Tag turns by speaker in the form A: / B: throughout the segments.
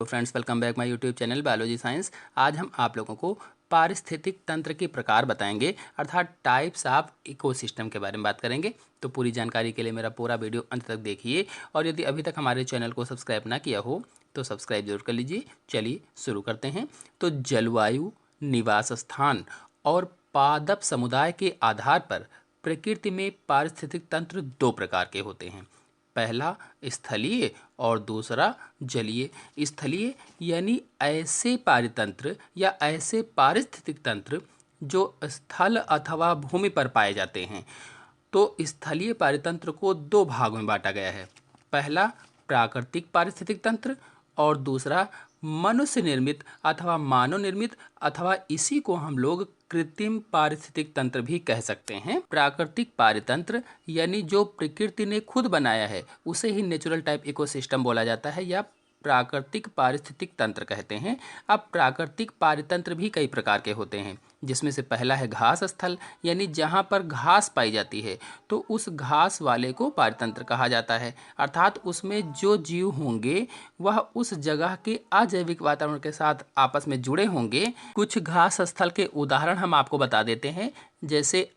A: तो friends, welcome back my YouTube channel biology science. आज हम आप लोगों को पारिस्थितिक तंत्र के प्रकार बताएंगे, अर्थात टाइप्स ऑफ इकोसिस्टम के बारे में बात करेंगे। तो पूरी जानकारी के लिए मेरा पूरा वीडियो अंत तक देखिए, और यदि अभी तक हमारे चैनल को सब्सक्राइब ना किया हो तो सब्सक्राइब जरूर कर लीजिए। चलिए शुरू करते हैं। तो जलवायु, निवास स्थान और पादप समुदाय के आधार पर प्रकृति में पारिस्थितिक तंत्र दो प्रकार के होते हैं। पहला स्थलीय और दूसरा जलीय। स्थलीय यानी ऐसे पारितंत्र या ऐसे पारिस्थितिक तंत्र जो स्थल अथवा भूमि पर पाए जाते हैं। तो स्थलीय पारितंत्र को दो भागों में बांटा गया है। पहला प्राकृतिक पारिस्थितिक तंत्र और दूसरा मनुष्य निर्मित अथवा मानव निर्मित, अथवा इसी को हम लोग कृत्रिम पारिस्थितिक तंत्र भी कह सकते हैं। प्राकृतिक पारितंत्र यानी जो प्रकृति ने खुद बनाया है उसे ही नेचुरल टाइप इकोसिस्टम बोला जाता है या प्राकृतिक पारिस्थितिक तंत्र कहते हैं। अब प्राकृतिक पारितंत्र भी कई प्रकार के होते हैं, जिसमें से पहला है घास स्थल, यानी जहाँ पर घास पाई जाती है तो उस घास वाले को पारितंत्र कहा जाता है। अर्थात उसमें जो जीव होंगे वह उस जगह के अजैविक वातावरण के साथ आपस में जुड़े होंगे। कुछ घास स्थल के उदाहरण हम आपको बता देते हैं, जैसे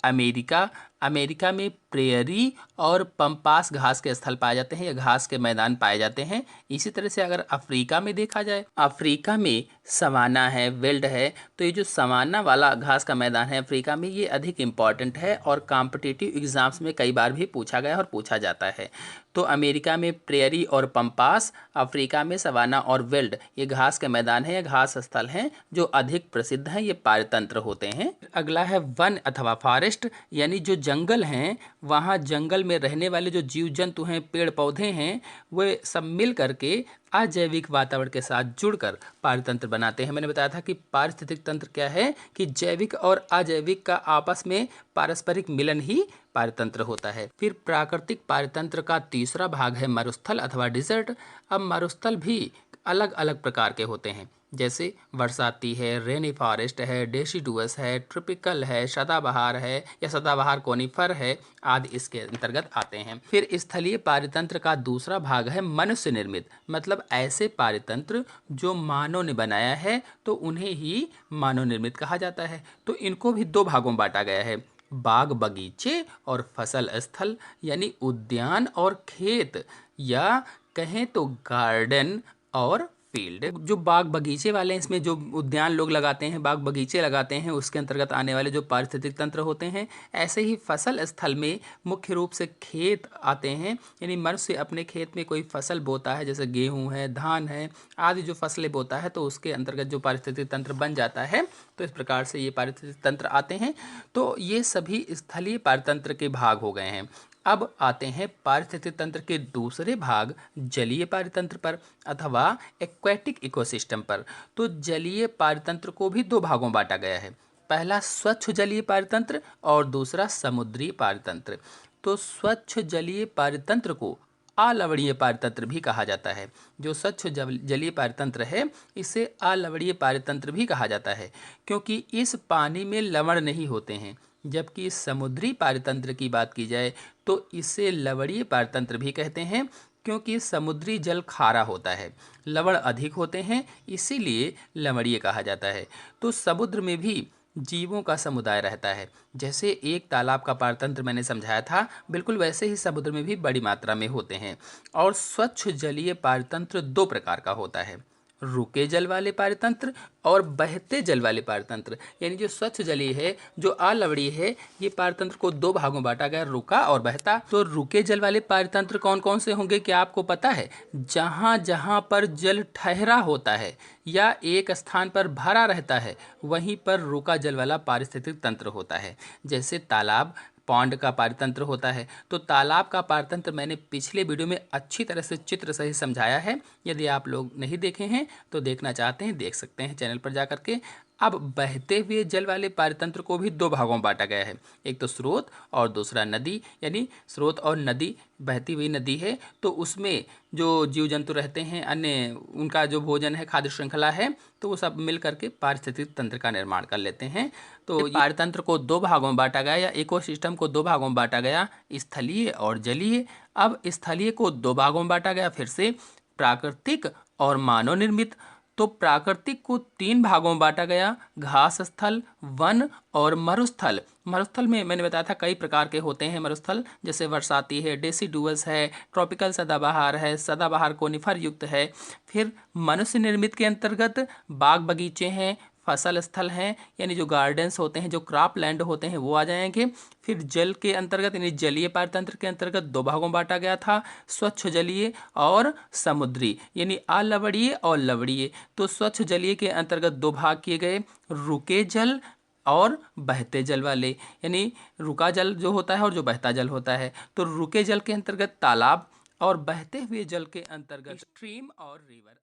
A: अमेरिका में प्रेयरी और पंपास घास के स्थल पाए जाते हैं या घास के मैदान पाए जाते हैं। इसी तरह से अगर अफ्रीका में देखा जाए, अफ्रीका में सवाना है, वेल्ड है। तो ये जो सवाना वाला घास का मैदान है अफ्रीका में, ये अधिक इम्पॉर्टेंट है और कॉम्पिटिटिव एग्जाम्स में कई बार भी पूछा गया और पूछा जाता है। तो अमेरिका में प्रेयरी और पंपास, अफ्रीका में सवाना और वेल्ड, ये घास के मैदान है या घास स्थल हैं जो अधिक प्रसिद्ध हैं, ये पारितंत्र होते हैं। अगला है वन अथवा फॉरेस्ट, यानी जो जंगल हैं, वहाँ जंगल में रहने वाले जो जीव जंतु हैं, पेड़ पौधे हैं, वे सब मिल करके अजैविक वातावरण के साथ जुड़कर पारितंत्र बनाते हैं। मैंने बताया था कि पारिस्थितिक तंत्र क्या है कि जैविक और अजैविक का आपस में पारस्परिक मिलन ही पारितंत्र होता है। फिर प्राकृतिक पारितंत्र का तीसरा भाग है मरुस्थल अथवा डिजर्ट। अब मरुस्थल भी अलग अलग प्रकार के होते हैं, जैसे बरसाती है, रेनी फॉरेस्ट है, डेसिडुअस है, ट्रॉपिकल है, सदाबहार है या सदाबहार कोनिफर है आदि इसके अंतर्गत आते हैं। फिर स्थलीय पारितंत्र का दूसरा भाग है मनुष्य निर्मित, मतलब ऐसे पारितंत्र जो मानव ने बनाया है तो उन्हें ही मानव निर्मित कहा जाता है। तो इनको भी दो भागों में बांटा गया है, बाग बगीचे और फसल स्थल, यानी उद्यान और खेत, या कहें तो गार्डन और फील्ड। जो बाग बगीचे वाले हैं, इसमें जो उद्यान लोग लगाते हैं, बाग बगीचे लगाते हैं, उसके अंतर्गत आने वाले जो पारिस्थितिक तंत्र होते हैं। ऐसे ही फसल स्थल में मुख्य रूप से खेत आते हैं, यानी मनुष्य अपने खेत में कोई फसल बोता है, जैसे गेहूं है, धान है आदि जो फसलें बोता है, तो उसके अंतर्गत जो पारिस्थितिक तंत्र बन जाता है। तो इस प्रकार से ये पारिस्थितिक तंत्र आते हैं। तो ये सभी स्थलीय पारितंत्र के भाग हो गए हैं। अब आते हैं पारिस्थितिक तंत्र के दूसरे भाग जलीय पारितंत्र पर अथवा एक्वेटिक इकोसिस्टम पर। तो जलीय पारितंत्र को भी दो भागों में बांटा गया है, पहला स्वच्छ जलीय पारितंत्र और दूसरा समुद्री पारितंत्र। तो स्वच्छ जलीय पारितंत्र को अलवणीय पारितंत्र भी कहा जाता है। जो स्वच्छ जलीय पारितंत्र है इसे अलवणीय पारितंत्र भी कहा जाता है, क्योंकि इस पानी में लवण नहीं होते हैं। जबकि समुद्री पारितंत्र की बात की जाए तो इसे लवणीय पारितंत्र भी कहते हैं, क्योंकि समुद्री जल खारा होता है, लवण अधिक होते हैं, इसीलिए लवणीय कहा जाता है। तो समुद्र में भी जीवों का समुदाय रहता है। जैसे एक तालाब का पारितंत्र मैंने समझाया था, बिल्कुल वैसे ही समुद्र में भी बड़ी मात्रा में होते हैं। और स्वच्छ जलीय पारितंत्र दो प्रकार का होता है, रुके जल वाले पारितंत्र और बहते जल वाले पारितंत्र। यानी जो स्वच्छ जलीय है, जो अलवणीय है, ये पारितंत्र को दो भागों में बांटा गया, रुका और बहता। तो रुके जल वाले पारितंत्र कौन कौन से होंगे, क्या आपको पता है? जहाँ जहाँ पर जल ठहरा होता है या एक स्थान पर भरा रहता है, वहीं पर रुका जल वाला पारिस्थितिक तंत्र होता है। जैसे तालाब, पॉन्ड का पारितंत्र होता है। तो तालाब का पारितंत्र मैंने पिछले वीडियो में अच्छी तरह से चित्र सहित समझाया है। यदि आप लोग नहीं देखे हैं तो देखना चाहते हैं देख सकते हैं चैनल पर जा करके। अब बहते हुए जल वाले पारितंत्र को भी दो भागों में बांटा गया है, एक तो स्रोत और दूसरा नदी। यानी स्रोत और नदी, बहती हुई नदी है तो उसमें जो जीव जंतु रहते हैं, अन्य उनका जो भोजन है, खाद्य श्रृंखला है, तो वो सब मिल करके पारिस्थितिक तंत्र का निर्माण कर लेते हैं। तो पारितंत्र को दो भागों में बांटा गया या इकोसिस्टम को दो भागों में बांटा गया, स्थलीय और जलीय। अब स्थलीय को दो भागों में बांटा गया फिर से, प्राकृतिक और मानव निर्मित। तो प्राकृतिक को 3 भागों में बांटा गया, घास स्थल, वन और मरुस्थल। मरुस्थल में मैंने बताया था कई प्रकार के होते हैं मरुस्थल, जैसे बरसाती है, डेसिडुअस है, ट्रॉपिकल सदाबहार है, सदाबहार कोनिफर युक्त है। फिर मनुष्य निर्मित के अंतर्गत बाग बगीचे हैं, फसल स्थल हैं, यानी जो गार्डन्स होते हैं, जो क्रॉप लैंड होते हैं वो आ जाएंगे। फिर जल के अंतर्गत यानी जलीय पारतंत्र के अंतर्गत 2 भागों में बांटा गया था, स्वच्छ जलीय और समुद्री, यानी अलवणीय और लवणीय। तो स्वच्छ जलीय के अंतर्गत 2 भाग किए गए, रुके जल और बहते जल वाले, यानी रुका जल जो होता है और जो बहता जल होता है। तो रुके जल के अंतर्गत तालाब और बहते हुए जल के अंतर्गत स्ट्रीम और रिवर।